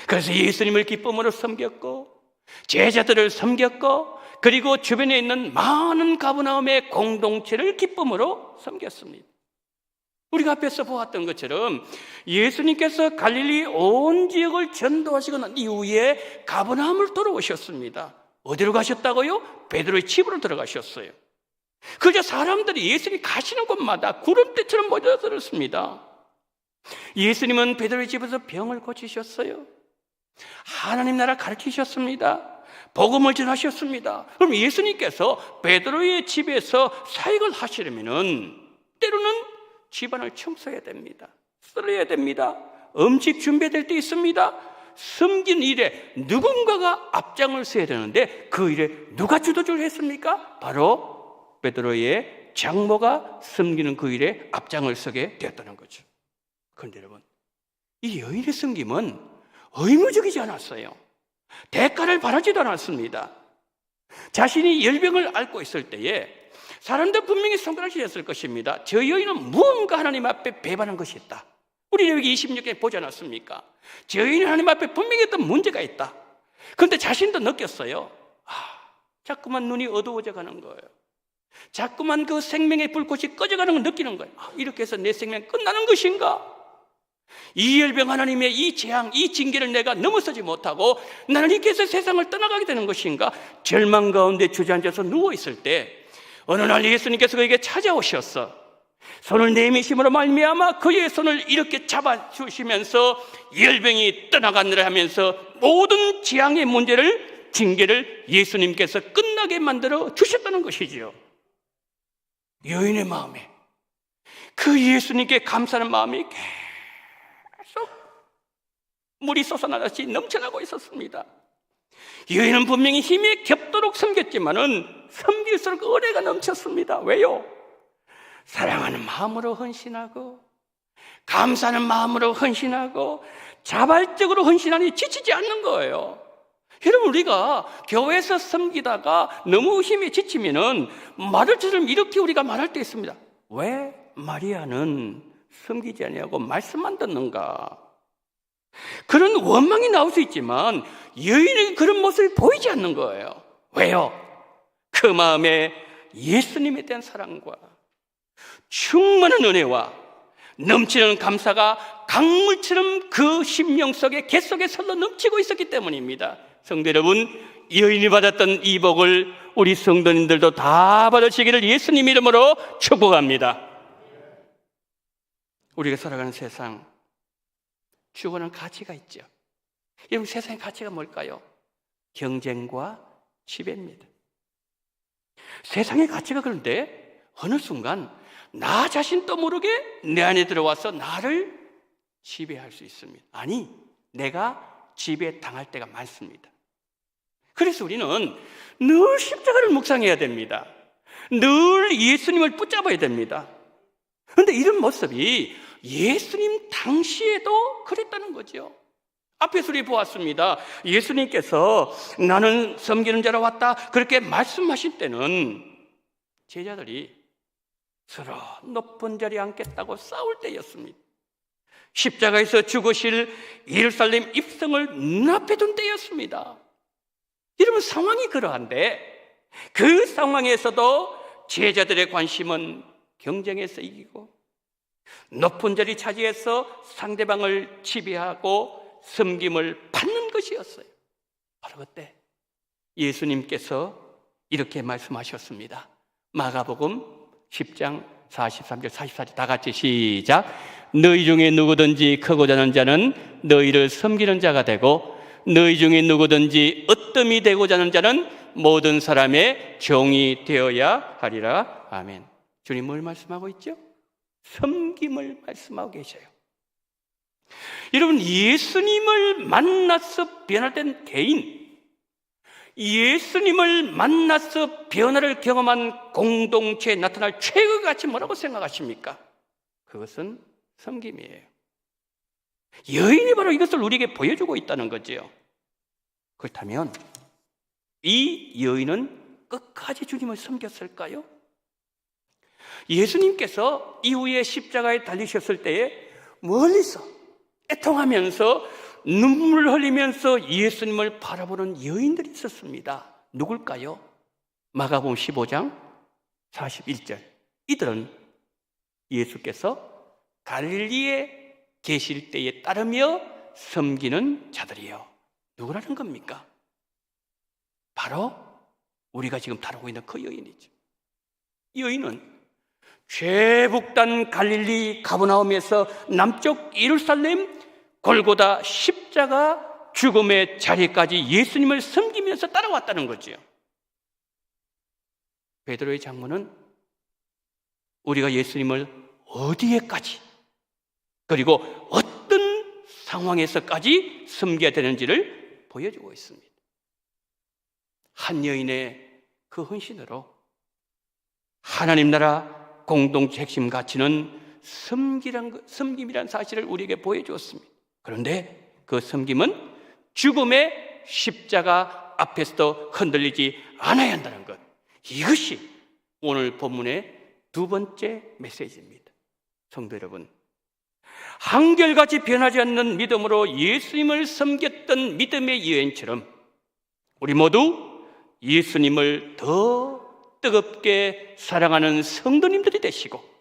그래서 예수님을 기쁨으로 섬겼고 제자들을 섬겼고 그리고 주변에 있는 많은 가버나움의 공동체를 기쁨으로 섬겼습니다. 우리가 앞에서 보았던 것처럼 예수님께서 갈릴리 온 지역을 전도하시고 난 이후에 가버나움을 돌아오셨습니다. 어디로 가셨다고요? 베드로의 집으로 들어가셨어요. 그저 사람들이 예수님이 가시는 곳마다 구름대처럼 모여들었습니다. 예수님은 베드로의 집에서 병을 고치셨어요. 하나님 나라 가르치셨습니다. 복음을 전하셨습니다. 그럼 예수님께서 베드로의 집에서 사역을 하시려면은 때로는 집안을 청소해야 됩니다. 쓸어야 됩니다. 음식 준비될 때 있습니다. 섬긴 일에 누군가가 앞장을 서야 되는데 그 일에 누가 주도를 했습니까? 바로 베드로의 장모가 섬기는 그 일에 앞장을 서게 되었다는 거죠. 그런데 여러분, 이 여인의 섬김은 의무적이지 않았어요. 대가를 바라지도 않았습니다. 자신이 열병을 앓고 있을 때에 사람들 분명히 손가락질했을 것입니다. 저 여인은 무언가 하나님 앞에 배반한 것이 있다. 우리 여기 26에 보지 않았습니까? 저 여인은 하나님 앞에 분명히 어떤 문제가 있다. 그런데 자신도 느꼈어요. 자꾸만 눈이 어두워져 가는 거예요. 자꾸만 그 생명의 불꽃이 꺼져가는 걸 느끼는 거예요. 이렇게 해서 내 생명이 끝나는 것인가? 이 열병 하나님의 이 재앙, 이 징계를 내가 넘어서지 못하고 나는 이렇게 해서 세상을 떠나가게 되는 것인가? 절망 가운데 주저앉아서 누워있을 때 어느 날 예수님께서 그에게 찾아오셨어. 손을 내미심으로 말미암아 그의 손을 이렇게 잡아주시면서 열병이 떠나가느라 하면서 모든 재앙의 문제를, 징계를 예수님께서 끝나게 만들어 주셨다는 것이지요. 여인의 마음에 그 예수님께 감사하는 마음이 계속 물이 솟아나듯이 넘쳐나고 있었습니다. 여인은 분명히 힘에 겹도록 섬겼지만은 섬길수록 은혜가 넘쳤습니다. 왜요? 사랑하는 마음으로 헌신하고 감사하는 마음으로 헌신하고 자발적으로 헌신하니 지치지 않는 거예요. 여러분, 우리가 교회에서 섬기다가 너무 힘에 지치면은 말을처럼 이렇게 우리가 말할 때 있습니다. 왜 마리아는 섬기지 아니하고 말씀만 듣는가? 그런 원망이 나올 수 있지만 여인에게 그런 모습이 보이지 않는 거예요. 왜요? 그 마음에 예수님에 대한 사랑과 충만한 은혜와 넘치는 감사가 강물처럼 그 심령 속에 개 속에 설러 넘치고 있었기 때문입니다. 성도 여러분, 여인이 받았던 이 복을 우리 성도님들도 다 받으시기를 예수님 이름으로 축복합니다. 우리가 살아가는 세상 추구하는 가치가 있죠. 여러분, 세상의 가치가 뭘까요? 경쟁과 지배입니다. 세상의 가치가 그런데 어느 순간 나 자신도 모르게 내 안에 들어와서 나를 지배할 수 있습니다. 아니, 내가 지배당할 때가 많습니다. 그래서 우리는 늘 십자가를 묵상해야 됩니다. 늘 예수님을 붙잡아야 됩니다. 그런데 이런 모습이 예수님 당시에도 그랬다는 거죠. 앞에서 우리 보았습니다. 예수님께서 나는 섬기는 자로 왔다 그렇게 말씀하실 때는 제자들이 서로 높은 자리에 앉겠다고 싸울 때였습니다. 십자가에서 죽으실 예루살렘 입성을 눈앞에 둔 때였습니다. 여러분, 상황이 그러한데 그 상황에서도 제자들의 관심은 경쟁에서 이기고 높은 자리 차지해서 상대방을 지배하고 섬김을 받는 것이었어요. 바로 그때 예수님께서 이렇게 말씀하셨습니다. 마가복음 10장 43절 44절 다 같이 시작. 너희 중에 누구든지 크고자 하는 자는 너희를 섬기는 자가 되고 너희 중에 누구든지 으뜸이 되고자 하는 자는 모든 사람의 종이 되어야 하리라. 아멘. 주님 뭘 말씀하고 있죠? 섬김을 말씀하고 계셔요. 여러분, 예수님을 만나서 변화된 개인, 예수님을 만나서 변화를 경험한 공동체에 나타날 최고의 가치 뭐라고 생각하십니까? 그것은 섬김이에요. 여인이 바로 이것을 우리에게 보여주고 있다는 거죠. 그렇다면 이 여인은 끝까지 주님을 섬겼을까요? 예수님께서 이후에 십자가에 달리셨을 때에 멀리서 애통하면서 눈물을 흘리면서 예수님을 바라보는 여인들이 있었습니다. 누굴까요? 마가복음 15장 41절. 이들은 예수께서 갈릴리에 계실 때에 따르며 섬기는 자들이요. 누구라는 겁니까? 바로 우리가 지금 다루고 있는 그 여인이죠. 이 여인은 최북단 갈릴리 가버나움에서 남쪽 예루살렘 골고다 십자가 죽음의 자리까지 예수님을 섬기면서 따라왔다는 거지요. 베드로의 장모는 우리가 예수님을 어디에까지 그리고 어떤 상황에서까지 섬겨야 되는지를 보여주고 있습니다. 한 여인의 그 헌신으로 하나님 나라 공동체 핵심 가치는 섬김이란 사실을 우리에게 보여주었습니다. 그런데 그 섬김은 죽음의 십자가 앞에서도 흔들리지 않아야 한다는 것. 이것이 오늘 본문의 두 번째 메시지입니다. 성도 여러분, 한결같이 변하지 않는 믿음으로 예수님을 섬겼던 믿음의 여인처럼 우리 모두 예수님을 더 뜨겁게 사랑하는 성도님들이 되시고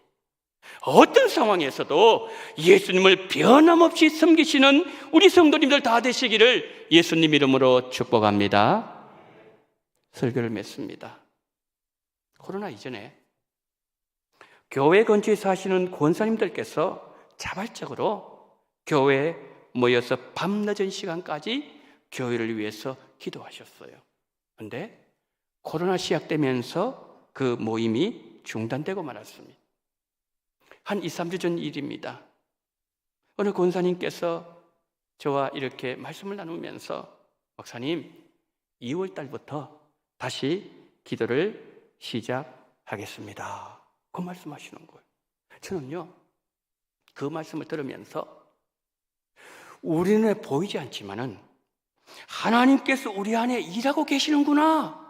어떤 상황에서도 예수님을 변함없이 섬기시는 우리 성도님들 다 되시기를 예수님 이름으로 축복합니다. 설교를 맺습니다. 코로나 이전에 교회 근처에 사시는 권사님들께서 자발적으로 교회에 모여서 밤늦은 시간까지 교회를 위해서 기도하셨어요. 그런데 코로나 시작되면서 그 모임이 중단되고 말았습니다. 한 2, 3주 전 일입니다. 어느 권사님께서 저와 이렇게 말씀을 나누면서 목사님, 2월 달부터 다시 기도를 시작하겠습니다. 그 말씀하시는 거예요. 저는요, 그 말씀을 들으면서 우리 눈에 보이지 않지만은 하나님께서 우리 안에 일하고 계시는구나.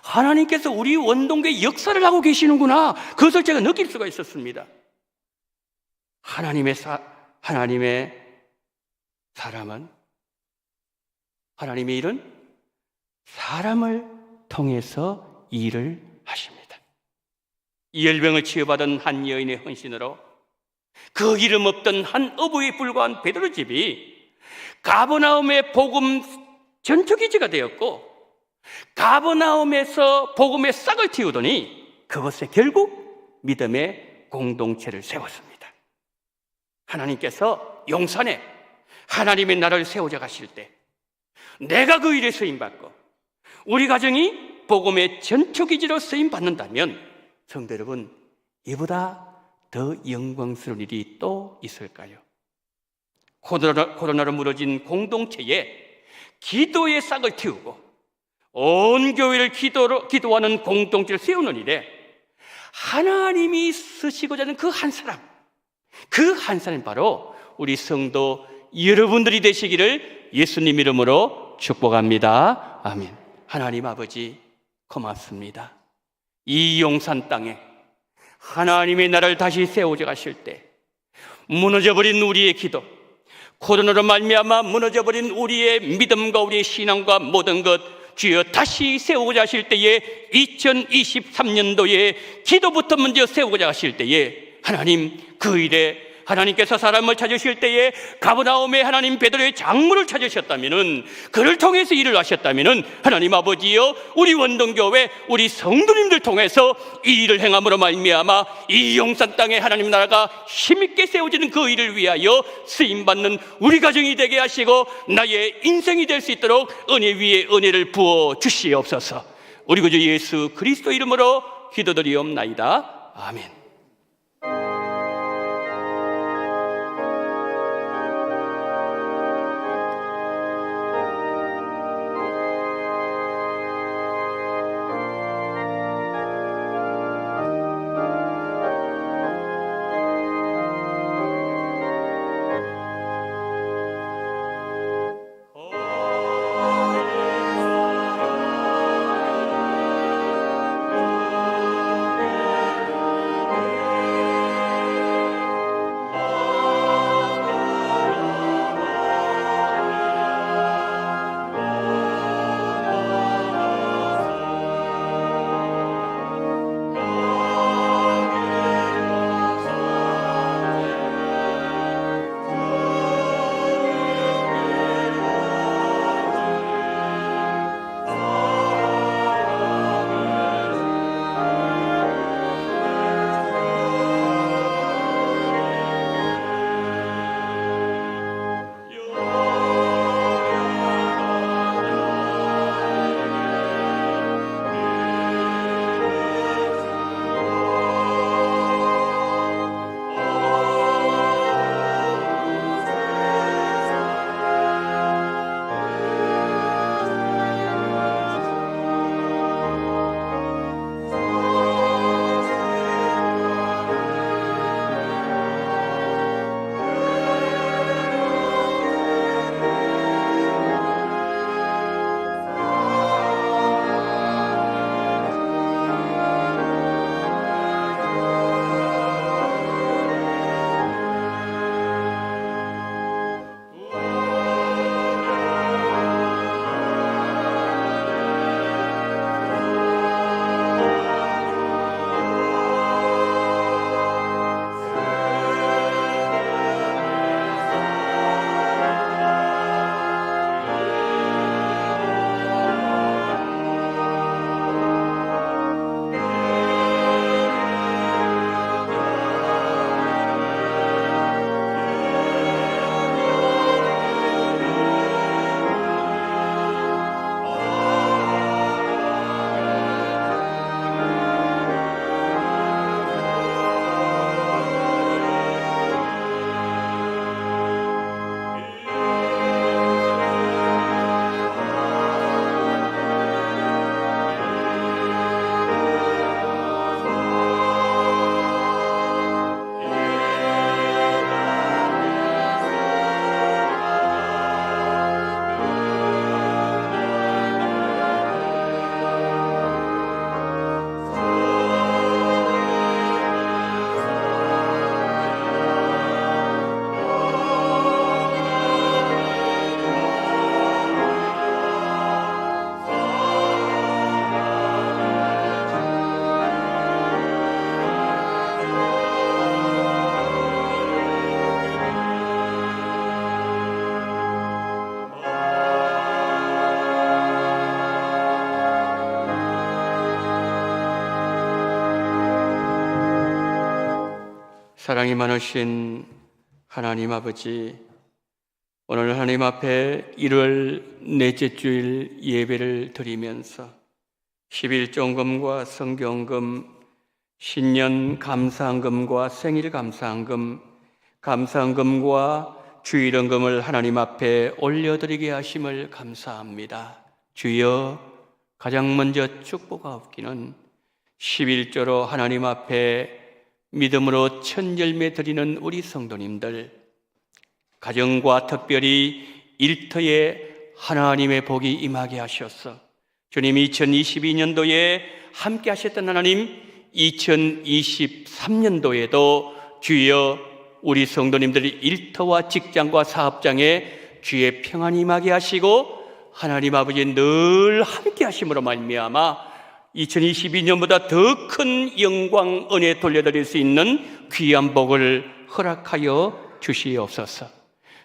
하나님께서 우리 원동교의 역사를 하고 계시는구나. 그것을 제가 느낄 수가 있었습니다. 하나님의 사람은, 하나님의 일은 사람을 통해서 일을 하십니다. 열병을 치유받은 한 여인의 헌신으로 그 이름 없던 한 어부에 불과한 베드로 집이 가버나움의 복음 전초기지가 되었고, 가버나움에서 복음의 싹을 틔우더니 그것에 결국 믿음의 공동체를 세웠습니다. 하나님께서 용산에 하나님의 나라를 세우자 가실 때 내가 그 일에 쓰임받고 우리 가정이 복음의 전초기지로 쓰임받는다면 성도 여러분, 이보다 더 영광스러운 일이 또 있을까요? 코로나로 무너진 공동체에 기도의 싹을 틔우고 온 교회를 기도하는 공동체를 세우는 일에 하나님이 쓰시고자 하는 그 한 사람이 바로 우리 성도 여러분들이 되시기를 예수님 이름으로 축복합니다. 아멘. 하나님 아버지 고맙습니다. 이 용산 땅에 하나님의 나라를 다시 세우자 가실 때 무너져버린 우리의 기도, 코로나로 말미암아 무너져버린 우리의 믿음과 우리의 신앙과 모든 것 주여 다시 세우고자 하실 때에 2023년도에 기도부터 먼저 세우고자 하실 때에 하나님 그 일에 하나님께서 사람을 찾으실 때에 가버나움에 하나님 베드로의 장물을 찾으셨다면은 그를 통해서 일을 하셨다면은 하나님 아버지여 우리 원동교회 우리 성도님들 통해서 이 일을 행함으로 말미암아 이 용산 땅에 하나님 나라가 힘있게 세워지는 그 일을 위하여 쓰임받는 우리 가정이 되게 하시고 나의 인생이 될 수 있도록 은혜 위에 은혜를 부어 주시옵소서. 우리 구주 예수 그리스도 이름으로 기도드리옵나이다. 아멘. 사랑이 많으신 하나님 아버지, 오늘 하나님 앞에 1월 넷째 주일 예배를 드리면서 11조금과 성경금, 신년 감사헌금과 생일 감사헌금, 감사헌금과 주일헌금을 하나님 앞에 올려드리게 하심을 감사합니다. 주여, 가장 먼저 축복하옵기는 11조로 하나님 앞에 믿음으로 천열매 드리는 우리 성도님들, 가정과 특별히 일터에 하나님의 복이 임하게 하셔서 주님 2022년도에 함께 하셨던 하나님, 2023년도에도 주여 우리 성도님들이 일터와 직장과 사업장에 주의 평안이 임하게 하시고 하나님 아버지 늘 함께 하심으로 말미암아 2022년보다 더 큰 영광 은혜 돌려드릴 수 있는 귀한 복을 허락하여 주시옵소서.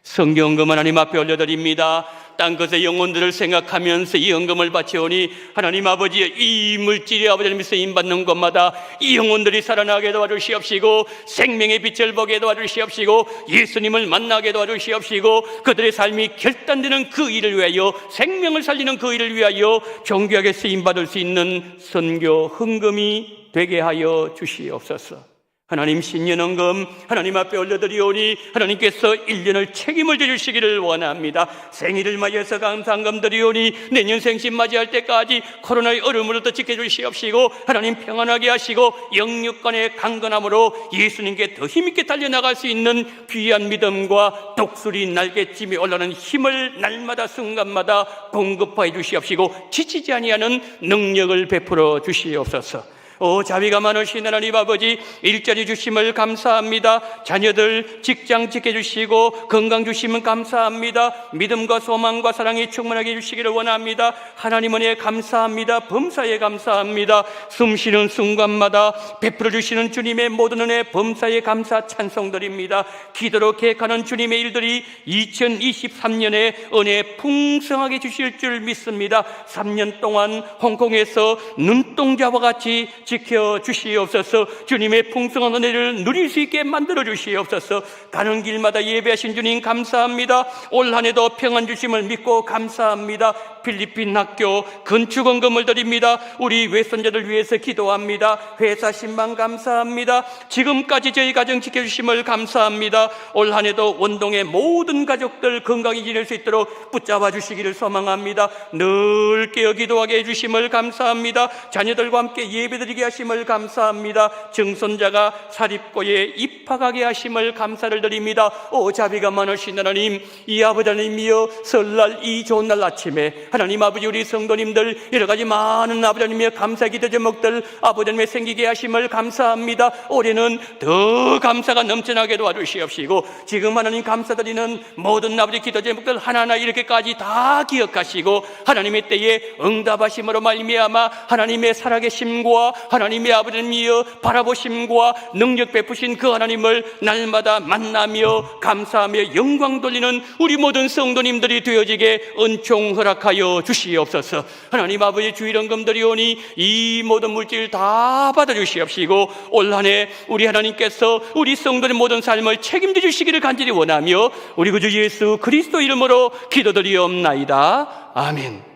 성경금 하나님 앞에 올려드립니다. 땅끝의 영혼들을 생각하면서 이 헌금을 바치오니 하나님 아버지의 이 물질이 아버지 하나님의 쓰임받는 곳마다 이 영혼들이 살아나게 도와주시옵시고 생명의 빛을 보게 도와주시옵시고 예수님을 만나게 도와주시옵시고 그들의 삶이 결단되는 그 일을 위하여, 생명을 살리는 그 일을 위하여 존귀하게 쓰임받을 수 있는 선교 헌금이 되게 하여 주시옵소서. 하나님, 신년헌금 하나님 앞에 올려드리오니 하나님께서 1년을 책임을 져주시기를 원합니다. 생일을 맞이해서 감사헌금 드리오니 내년 생신 맞이할 때까지 코로나의 얼음으로부터 지켜주시옵시고 하나님 평안하게 하시고 영육간의 강건함으로 예수님께 더 힘있게 달려나갈 수 있는 귀한 믿음과 독수리 날개찜이 올라오는 힘을 날마다 순간마다 공급하여 주시옵시고 지치지 아니하는 능력을 베풀어 주시옵소서. 오 자비가 많으신 하나님 아버지, 일자리 주심을 감사합니다. 자녀들 직장 지켜주시고 건강 주시면 감사합니다. 믿음과 소망과 사랑이 충만하게 해주시기를 원합니다. 하나님 은혜 감사합니다. 범사에 감사합니다. 숨쉬는 순간마다 베풀어 주시는 주님의 모든 은혜 범사에 감사 찬송드립니다. 기도로 계획하는 주님의 일들이 2023년에 은혜 풍성하게 주실 줄 믿습니다. 3년 동안 홍콩에서 눈동자와 같이 지켜주시옵소서. 주님의 풍성한 은혜를 누릴 수 있게 만들어 주시옵소서. 가는 길마다 예배하신 주님 감사합니다. 올 한 해도 평안 주심을 믿고 감사합니다. 필리핀 학교 건축헌금을 드립니다. 우리 외손자들 위해서 기도합니다. 회사 신방 감사합니다. 지금까지 저희 가정 지켜주심을 감사합니다. 올 한 해도 원동의 모든 가족들 건강히 지낼 수 있도록 붙잡아 주시기를 소망합니다. 늘 깨어 기도하게 해주심을 감사합니다. 자녀들과 함께 예배드리게 하심을 감사합니다. 증손자가 사립고에 입학하게 하심을 감사를 드립니다. 오 자비가 많으신 하나님, 이 아버지 하나님이여, 설날 이 좋은 날 아침에 하나님 아버지 우리 성도님들 여러가지 많은 아버지 하나님의 감사 기도 제목들 아버지 하나님의 생기게 하심을 감사합니다. 올해는 더 감사가 넘쳐나게 도와주시옵시고 지금 하나님 감사드리는 모든 아버지 기도 제목들 하나하나 이렇게까지 다 기억하시고 하나님의 때에 응답하심으로 말미암아 하나님의 살아계심과 하나님의 아버지 하나님이여 바라보심과 능력 베푸신 그 하나님을 날마다 만나며 감사하며 영광 돌리는 우리 모든 성도님들이 되어지게 은총 허락하여 주시옵소서. 하나님 아버지 주일헌금 드리오니 이 모든 물질 다 받아주시옵시고 올 한 해 우리 하나님께서 우리 성도의 모든 삶을 책임져 주시기를 간절히 원하며 우리 구주 예수 그리스도 이름으로 기도드리옵나이다. 아멘.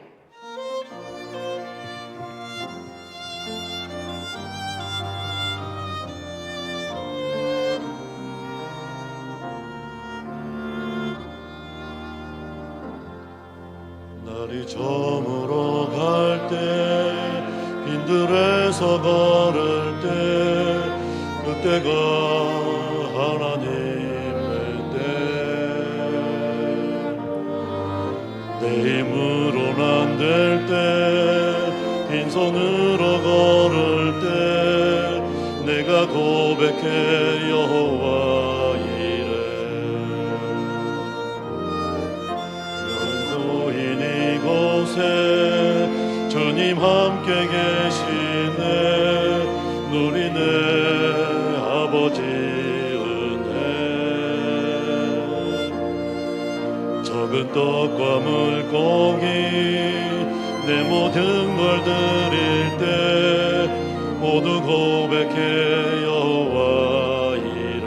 날이 저물어 갈 때 빈들에서 걸을 때 그때가 하나님의 때 내 힘으로는 안 될 때 빈손으로 걸을 때 내가 고백해 여호와 주님 함께 계시네 누리네 아버지 은혜 적은 떡과 물고기 내 모든 걸 드릴 때 모두 고백해 여호와 이래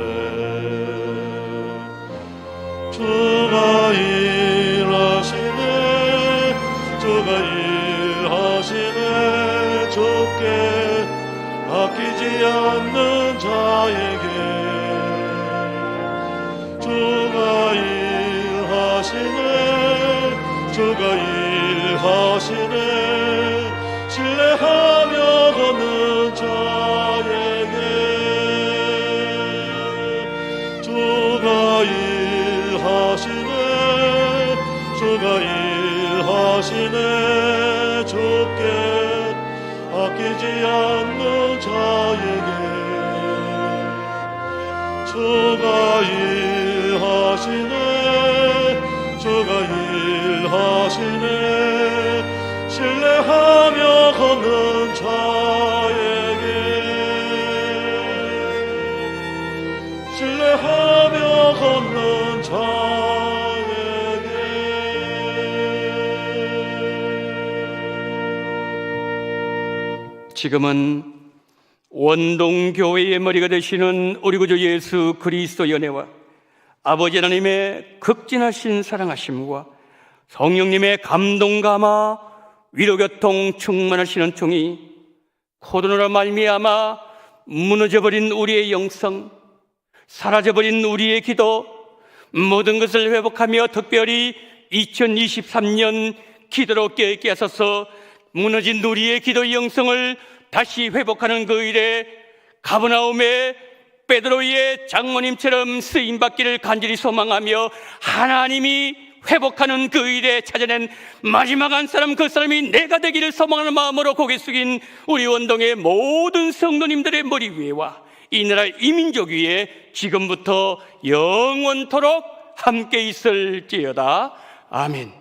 주가 일하시네 신뢰하며 걷는 자에게 주가 일하시네 주가 일하시네 주께 아끼지 않는 자에게 주가 일하시네 주가 일하시네 신뢰하며 걷는 자에게 신뢰하며 걷는 자에게 지금은 원동교회의 머리가 되시는 우리 구주 예수 그리스도 연애와 아버지 하나님의 극진하신 사랑하심과 성령님의 감동 감화 위로교통 충만하시는 종이 코로나로 말미암아 무너져버린 우리의 영성, 사라져버린 우리의 기도, 모든 것을 회복하며 특별히 2023년 기도로 깨게 하소서. 무너진 우리의 기도 영성을 다시 회복하는 그 일에 가버나움의 베드로의 장모님처럼 쓰임받기를 간절히 소망하며 하나님이 회복하는 그 일에 찾아낸 마지막 한 사람, 그 사람이 내가 되기를 소망하는 마음으로 고개 숙인 우리 원동의 모든 성도님들의 머리 위에와 이 나라 이 민족 위에 지금부터 영원토록 함께 있을지어다. 아멘.